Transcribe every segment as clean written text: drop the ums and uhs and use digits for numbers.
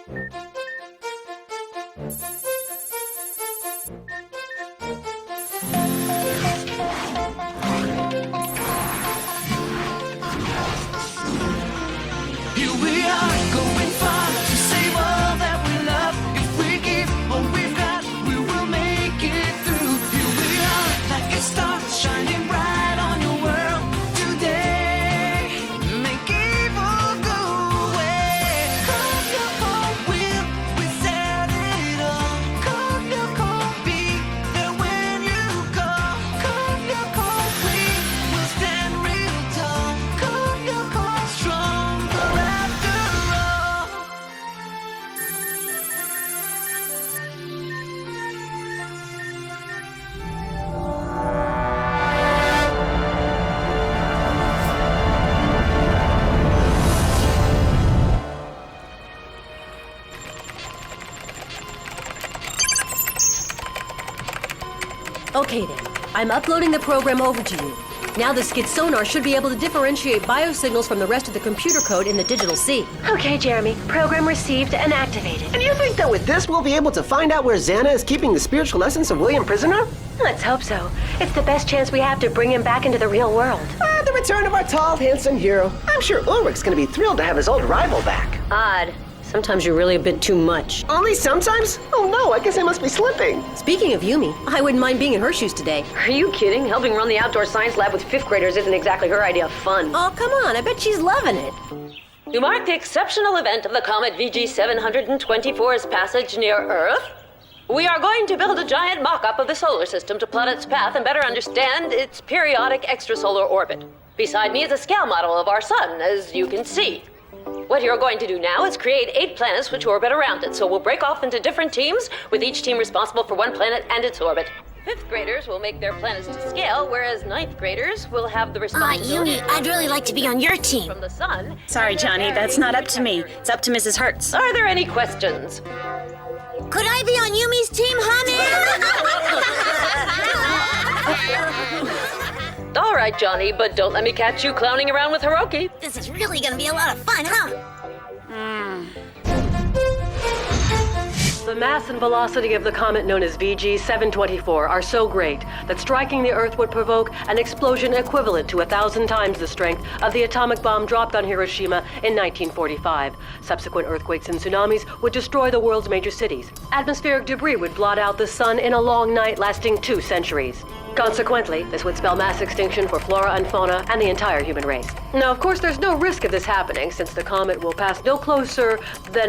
Here we are, going far to save all that we love. If we give all we've got, we will make it through. Here we are, like a star shining bright on your world today. Make evil go away. Calm your cold will, we set it all. Calm your cold, be there when you call. Calm your cold, we will stand real tall. Calm your cold, stronger after all. Okay then, I'm uploading the program over to you. Now the skid sonar should be able to differentiate biosignals from the rest of the computer code in the digital sea. Okay, Jeremy. Program received and activated. And you think that with this we'll be able to find out where Xana is keeping the spiritual essence of William prisoner? Let's hope so. It's the best chance we have to bring him back into the real world. The return of our tall, handsome hero. I'm sure Ulrich's gonna be thrilled to have his old rival back. Odd. Sometimes you're really a bit too much. Only sometimes? Oh no, I guess I must be slipping. Speaking of Yumi, I wouldn't mind being in her shoes today. Are you kidding? Helping run the outdoor science lab with 5th graders isn't exactly her idea of fun. Oh, come on, I bet she's loving it. To mark the exceptional event of the comet VG 724's passage near Earth, we are going to build a giant mock-up of the solar system to plot its path and better understand its periodic extrasolar orbit. Beside me is a scale model of our sun, as you can see. What you're going to do now is create 8 planets which orbit around it, so we'll break off into different teams, with each team responsible for one planet and its orbit. 5th graders will make their planets to scale, whereas 9th graders will have the responsibility Yumi, I'd really like to be on your team. from the sun. Sorry, Johnny, that's not up to me. It's up to Mrs. Hertz. Are there any questions? Could I be on Yumi's team, honey? All right, Johnny, but don't let me catch you clowning around with Hiroki. This is really gonna be a lot of fun, huh? The mass and velocity of the comet known as VG 724 are so great that striking the Earth would provoke an explosion equivalent to 1,000 times the strength of the atomic bomb dropped on Hiroshima in 1945. Subsequent earthquakes and tsunamis would destroy the world's major cities. Atmospheric debris would blot out the sun in a long night lasting 2 centuries. Consequently, this would spell mass extinction for flora and fauna and the entire human race. Now, of course, there's no risk of this happening since the comet will pass no closer than,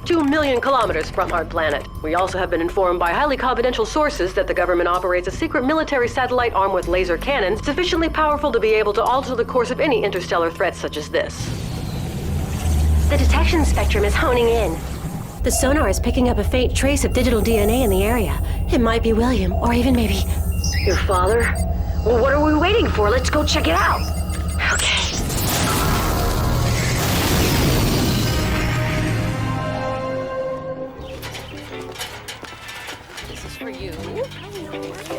2 million kilometers from our planet. We also have been informed by highly confidential sources that the government operates a secret military satellite armed with laser cannons sufficiently powerful to be able to alter the course of any interstellar threat such as this. The detection spectrum is honing in. The sonar is picking up a faint trace of digital DNA in the area. It might be William, or even maybe... Your father? Well, what are we waiting for? Let's go check it out. Okay. This is for you. Isn't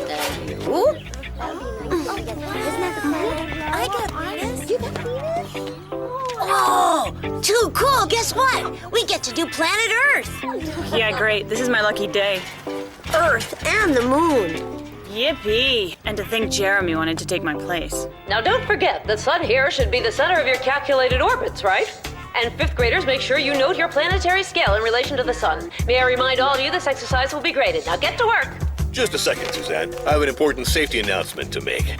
that the planet? I got Venus. You got Venus? Oh, too cool. Guess what? We get to do planet Earth. Yeah, great. This is my lucky day. Earth and the moon. Yippee! And to think Jeremy wanted to take my place. Now don't forget, the sun here should be the center of your calculated orbits, right? And 5th graders, make sure you note your planetary scale in relation to the sun. May I remind all of you this exercise will be graded. Now get to work! Just a second, Suzanne. I have an important safety announcement to make.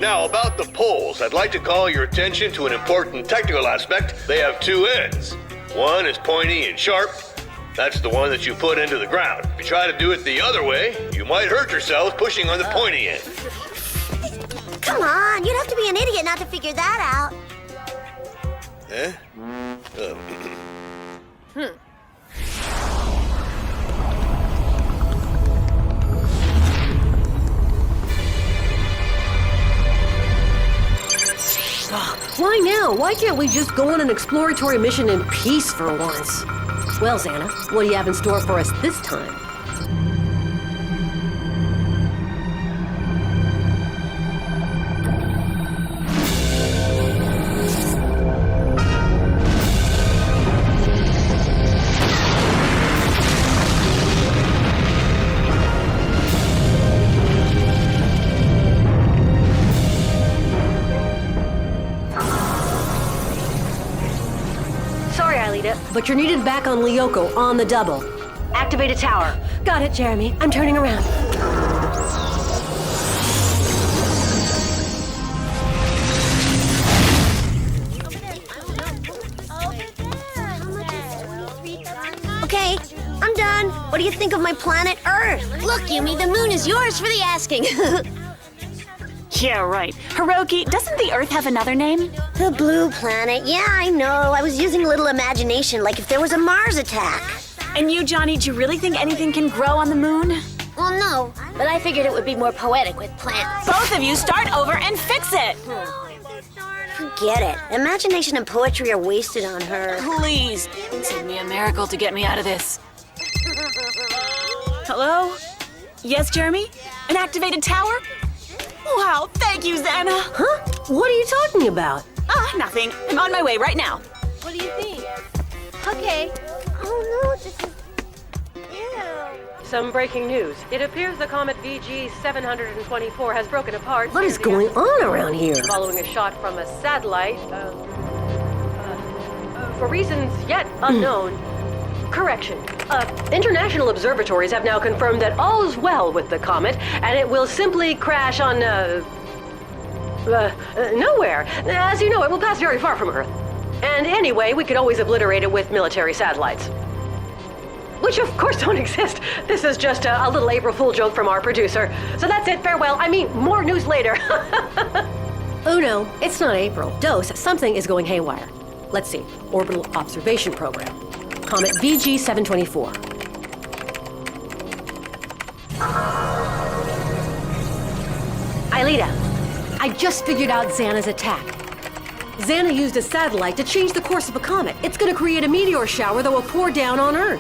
Now, about the poles, I'd like to call your attention to an important technical aspect. They have 2 ends. One is pointy and sharp. That's the one that you put into the ground. If you try to do it the other way, you might hurt yourself pushing on the pointy end. Come on, you'd have to be an idiot not to figure that out. Eh? Why now? Why can't we just go on an exploratory mission in peace for once? Well, Xana, what do you have in store for us this time? Alita, but you're needed back on Lyoko on the double. Activate a tower. Got it, Jeremy. I'm turning around. Okay, I'm done. What do you think of my planet Earth? Look, Yumi, the moon is yours for the asking. Yeah, right. Hiroki, doesn't the Earth have another name? The blue planet. Yeah, I know. I was using a little imagination, like if there was a Mars attack. And you, Johnny, do you really think anything can grow on the moon? Well, no, but I figured it would be more poetic with plants. Both of you start over and fix it! Forget it. Imagination and poetry are wasted on her. Please, send me a miracle to get me out of this. Hello? Yes, Jeremy? An activated tower? Wow, thank you, Xana. Huh? What are you talking about? Nothing. I'm on my way right now. What do you think? Okay. Oh no, this is... Ew. Some breaking news. It appears the comet VG-724 has broken apart. What is going on around here? Following a shot from a satellite, for reasons yet unknown. Correction. International observatories have now confirmed that all's well with the comet, and it will simply crash on, nowhere. As you know, it will pass very far from Earth. And anyway, we could always obliterate it with military satellites. Which, of course, don't exist. This is just a little April Fool joke from our producer. So that's it, farewell. I mean, more news later. Oh no, it's not April. Dose, something is going haywire. Let's see. Orbital Observation Program. Comet VG-724. Alita, I just figured out Xana's attack. Xana used a satellite to change the course of a comet. It's gonna create a meteor shower that will pour down on Earth.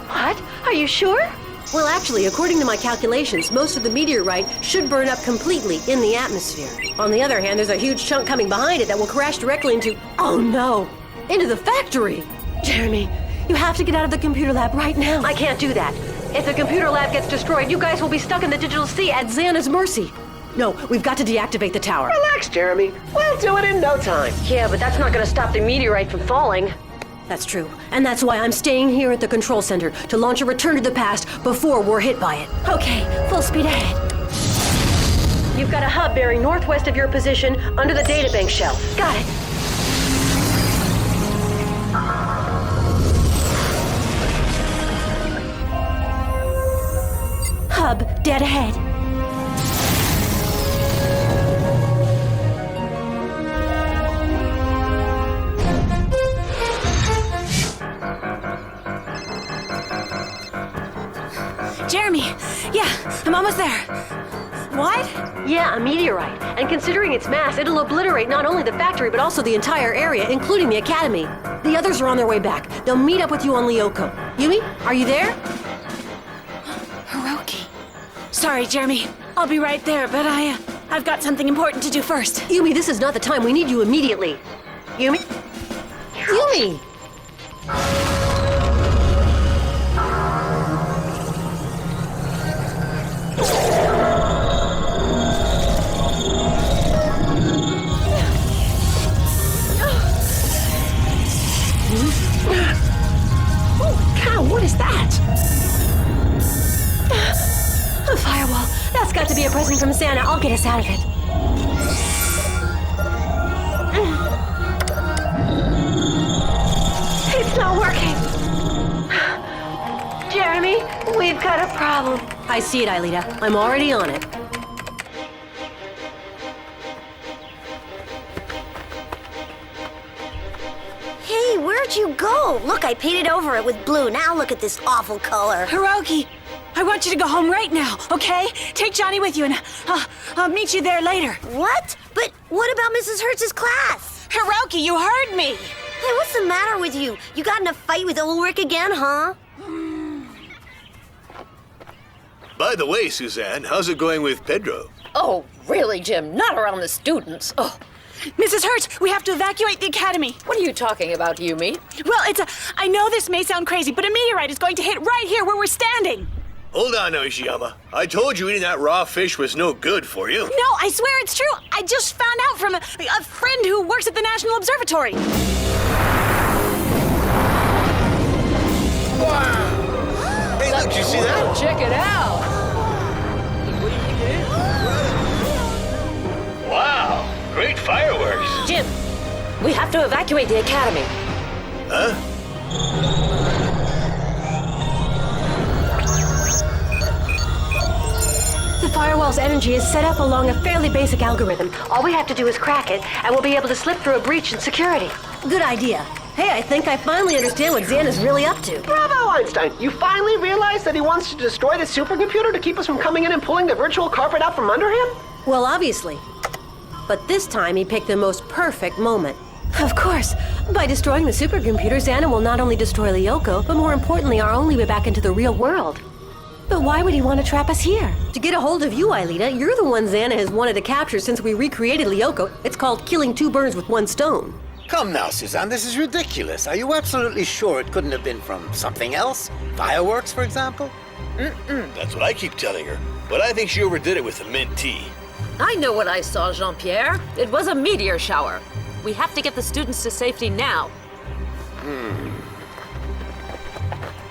What? Are you sure? Well, actually, according to my calculations, most of the meteorite should burn up completely in the atmosphere. On the other hand, there's a huge chunk coming behind it that will crash directly into... Oh no! Into the factory! Jeremy, you have to get out of the computer lab right now. I can't do that. If the computer lab gets destroyed, you guys will be stuck in the digital sea at Xana's mercy. No, we've got to deactivate the tower. Relax, Jeremy. We'll do it in no time. Yeah, but that's not gonna stop the meteorite from falling. That's true. And that's why I'm staying here at the control center to launch a return to the past before we're hit by it. Okay, full speed ahead. You've got a hub bearing northwest of your position under the databank shell. Got it. Hub dead ahead. Jeremy, yeah, I'm almost there. What? Yeah, a meteorite. And considering its mass, it'll obliterate not only the factory, but also the entire area, including the academy. The others are on their way back. They'll meet up with you on Lyoko. Yumi, are you there? Hiroki. Sorry, Jeremy. I'll be right there, but I've got something important to do first. Yumi, this is not the time. We need you immediately. Yumi? Yumi! What is that? A firewall. That's got to be a present from Xana. I'll get us out of it. It's not working. Jeremy, we've got a problem. I see it, Alita. I'm already on it. Hey, where'd you go? Look, I painted over it with blue. Now look at this awful color. Hiroki, I want you to go home right now, okay? Take Johnny with you and I'll meet you there later. What? But what about Mrs. Hertz's class? Hiroki, you heard me! Hey, what's the matter with you? You got in a fight with Ulrich again, huh? By the way, Suzanne, how's it going with Pedro? Oh, really, Jim? Not around the students. Oh, Mrs. Hertz, we have to evacuate the academy. what are you talking about, Yumi? Well, I know this may sound crazy, but a meteorite is going to hit right here where we're standing. Hold on, Ishiyama. I told you eating that raw fish was no good for you. No, I swear it's true. I just found out from a friend who works at the National Observatory. Wow! Hey, look, did you see that? Check it out! What do you think it is? Wow! Great fireworks! Jim, we have to evacuate the academy. Huh? The firewall's energy is set up along a fairly basic algorithm. All we have to do is crack it, and we'll be able to slip through a breach in security. Good idea. Hey, I think I finally understand what Xana's really up to. Bravo, Einstein. You finally realized that he wants to destroy the supercomputer to keep us from coming in and pulling the virtual carpet out from under him? Well, obviously. But this time he picked the most perfect moment. Of course. By destroying the supercomputer, Xana will not only destroy Lyoko, but more importantly, our only way back into the real world. But why would he want to trap us here? To get a hold of you, Aelita, you're the one Xana has wanted to capture since we recreated Lyoko. It's called killing two birds with one stone. Come now, Suzanne, this is ridiculous. Are you absolutely sure it couldn't have been from something else? Fireworks, for example? That's what I keep telling her. But I think she overdid it with the mint tea. I know what I saw, Jean-Pierre. It was a meteor shower. We have to get the students to safety now.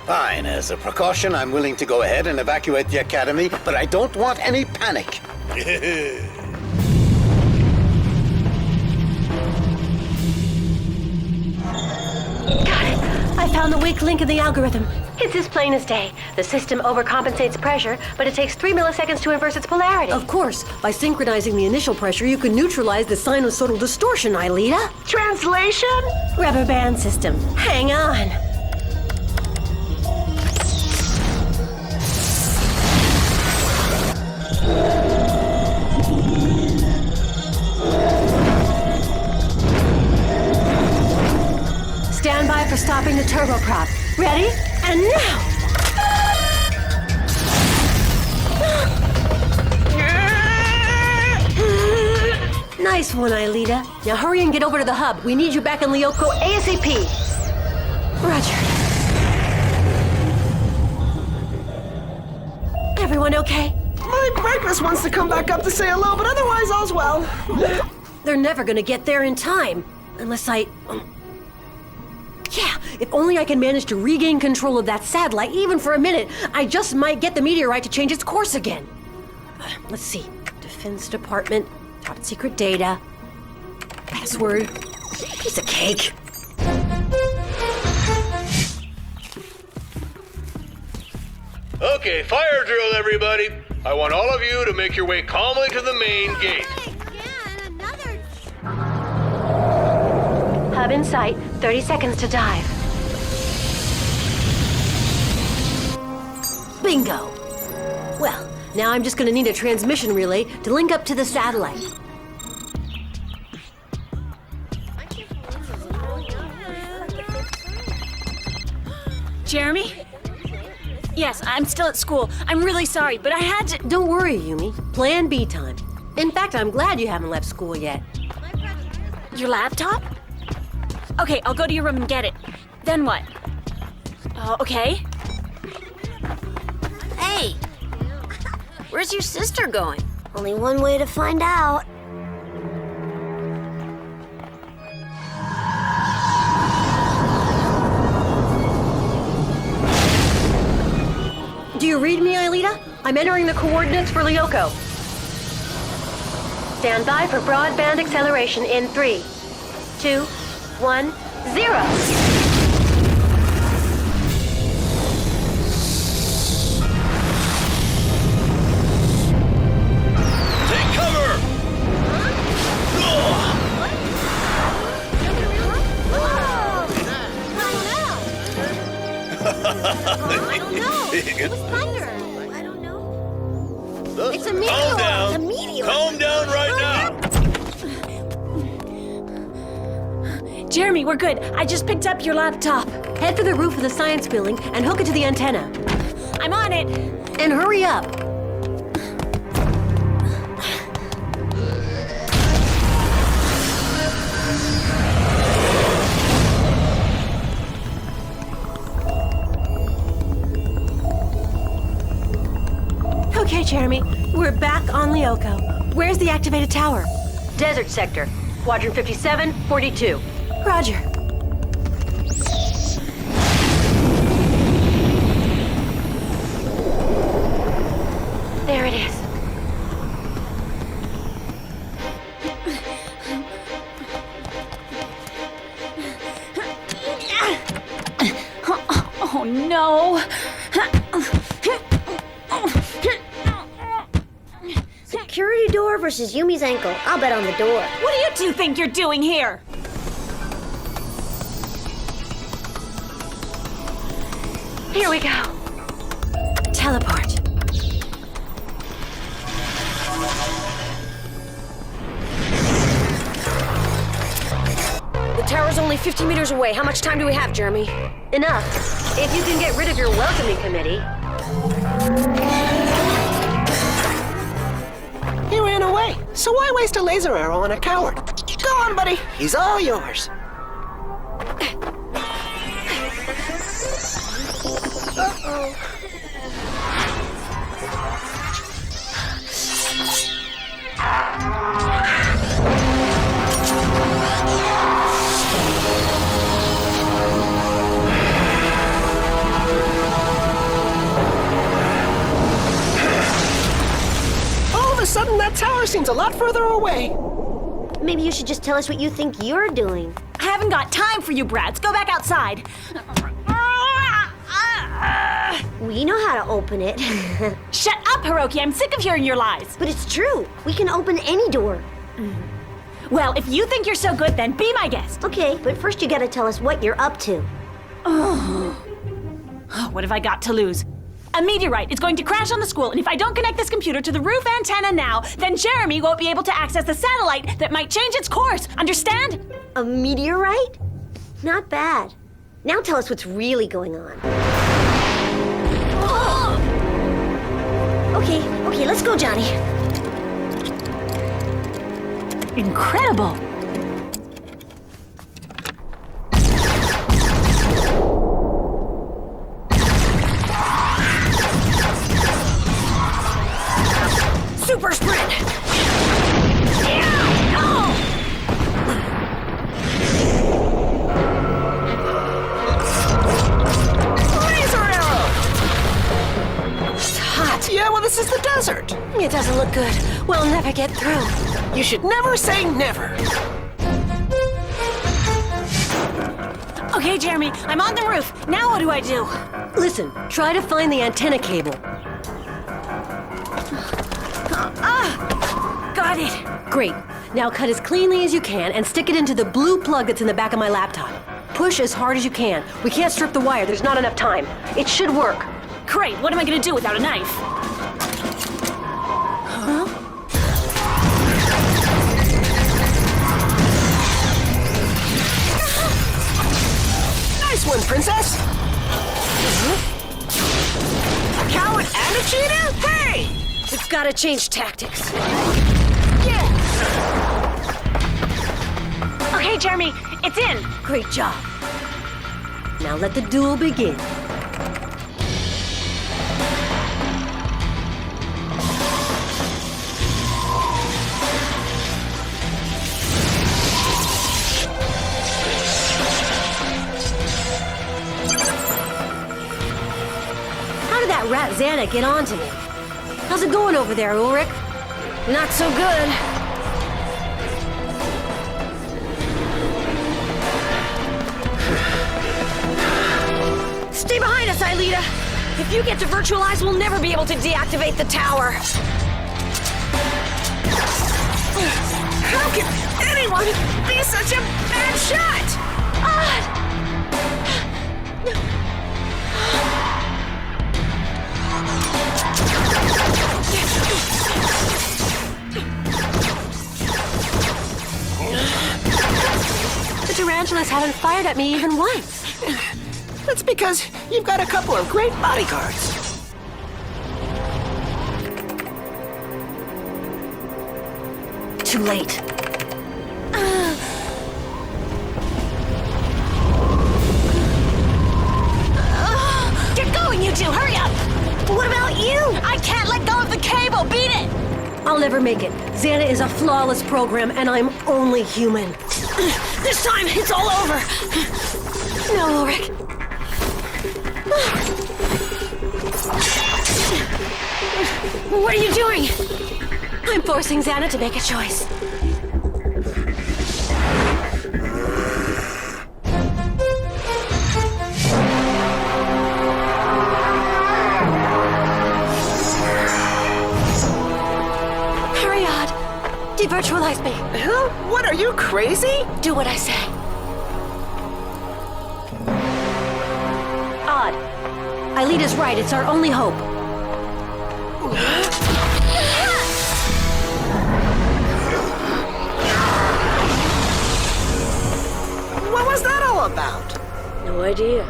Fine, as a precaution, I'm willing to go ahead and evacuate the academy, but I don't want any panic. I found the weak link in the algorithm. It's as plain as day. The system overcompensates pressure, but it takes 3 milliseconds to inverse its polarity. Of course, by synchronizing the initial pressure, you can neutralize the sinusoidal distortion, Aelita. Translation? Rubber band system. Hang on. Stand by for stopping the turboprop. Ready? And now! Nice one, Aelita. Now hurry and get over to the hub. We need you back in Lyoko ASAP. Roger. Everyone okay? My breakfast wants to come back up to say hello, but otherwise all's well. They're never gonna get there in time. Unless I... Yeah, if only I can manage to regain control of that satellite, even for a minute, I just might get the meteorite to change its course again. Let's see. Defense Department, top secret data, password, piece of cake. Okay, fire drill, everybody. I want all of you to make your way calmly to the main gate. Hub in sight. 30 seconds to dive. Bingo! Well, now I'm just gonna need a transmission relay to link up to the satellite. Jeremy? Yes, I'm still at school. I'm really sorry, but I had to... Don't worry, Yumi. Plan B time. In fact, I'm glad you haven't left school yet. Your laptop? Okay, I'll go to your room and get it. Then what? Okay. Hey! Where's your sister going? Only one way to find out. Do you read me, Aelita? I'm entering the coordinates for Lyoko. Stand by for broadband acceleration in 3, 2, 1, 0. Take cover! I don't know. It was thunder. I don't know. It's a meteor. Calm down. It's a meteor. Calm down right now. Jeremy, we're good. I just picked up your laptop. Head for the roof of the science building and hook it to the antenna. I'm on it. And hurry up. Okay, Jeremy, we're back on Lyoko. Where's the activated tower? Desert sector. Quadrant 5742. Roger. no. Security door versus Yumi's ankle. I'll bet on the door. What do you two think you're doing here? Here we go. Teleport. The tower's only 50 meters away. How much time do we have, Jeremy? Enough. If you can get rid of your welcoming committee. He ran away, so why waste a laser arrow on a coward? Go on, buddy. He's all yours. All of a sudden, that tower seems a lot further away. Maybe you should just tell us what you think you're doing. I haven't got time for you brats. Go back outside. We know how to open it. Shut up, Hiroki. I'm sick of hearing your lies. But it's true. We can open any door. Well, if you think you're so good, then be my guest. Okay, but first you gotta tell us what you're up to. What have I got to lose? A meteorite is going to crash on the school, and if I don't connect this computer to the roof antenna now, then Jeremy won't be able to access the satellite that might change its course. Understand? A meteorite? Not bad. Now tell us what's really going on. Okay, let's go, Johnny. Incredible. Super sprint! Laser arrow! It's hot. Yeah, well, this is the desert. It doesn't look good. We'll never get through. You should never say never. Okay, Jeremy, I'm on the roof. Now what do I do? Listen, try to find the antenna cable. Got it. Great. Now cut as cleanly as you can and stick it into the blue plug that's in the back of my laptop. Push as hard as you can. We can't strip the wire. There's not enough time. It should work. Great. What am I going to do without a knife? Nice one, princess. A coward and a cheater? Hey! We've got to change tactics. Okay, Jeremy, it's in. Great job. Now let the duel begin. How did that rat Xana get onto me? How's it going over there, Ulrich? Not so good. Stay behind us, Aelita. If you get to virtualize, we'll never be able to deactivate the tower. How can anyone be such a bad shot? The tarantulas haven't fired at me even once. That's because you've got a couple of great bodyguards. Too late. Get going, you two. Hurry up. What about you? I can't let go of the cable. Beat it. I'll never make it. Xana is a flawless program, and I'm only human. This time, it's all over. No, Ulrich. What are you doing? I'm forcing Xana to make a choice. virtualize me. Huh? What, are you crazy? Do what I say. Odd. Aelita's right. It's our only hope. What was that all about? No idea.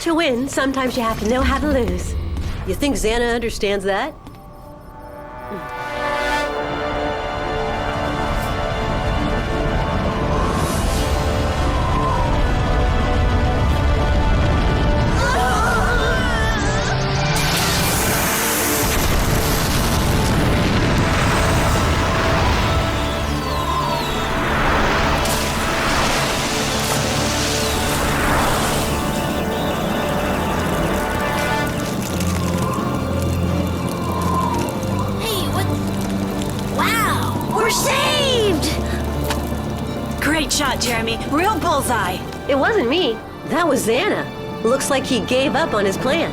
To win, sometimes you have to know how to lose. You think Xana understands that? Hey, what? Wow, we're saved! Great shot, Jeremy. Real bullseye. It wasn't me. That was Xana. Looks like he gave up on his plan.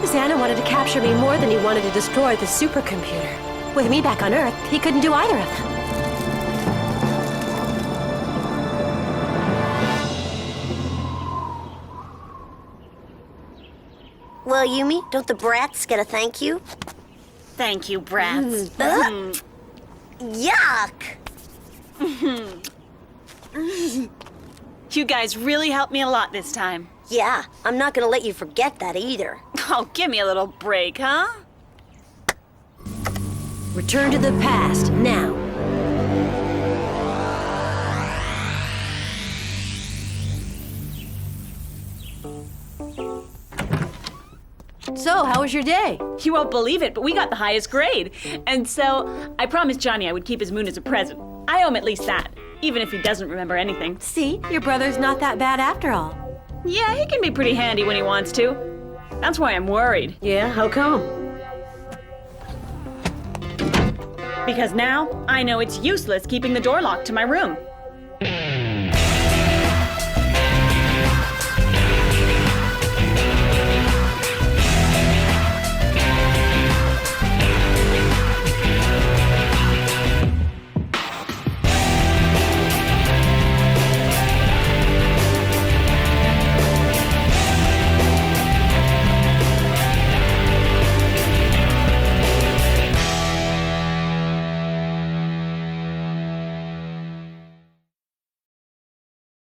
Xana wanted to capture me more than he wanted to destroy the supercomputer. With me back on Earth, he couldn't do either of them. Well, Yumi, don't the brats get a thank you? Thank you, brats. Yuck! You guys really helped me a lot this time. Yeah, I'm not gonna let you forget that either. Oh, give me a little break, huh? Return to the past, now. So, how was your day? You won't believe it, but we got the highest grade. And so, I promised Johnny I would keep his moon as a present. I owe him at least that, even if he doesn't remember anything. See, your brother's not that bad after all. Yeah, he can be pretty handy when he wants to. That's why I'm worried. Yeah, how come? Because now, I know it's useless keeping the door locked to my room.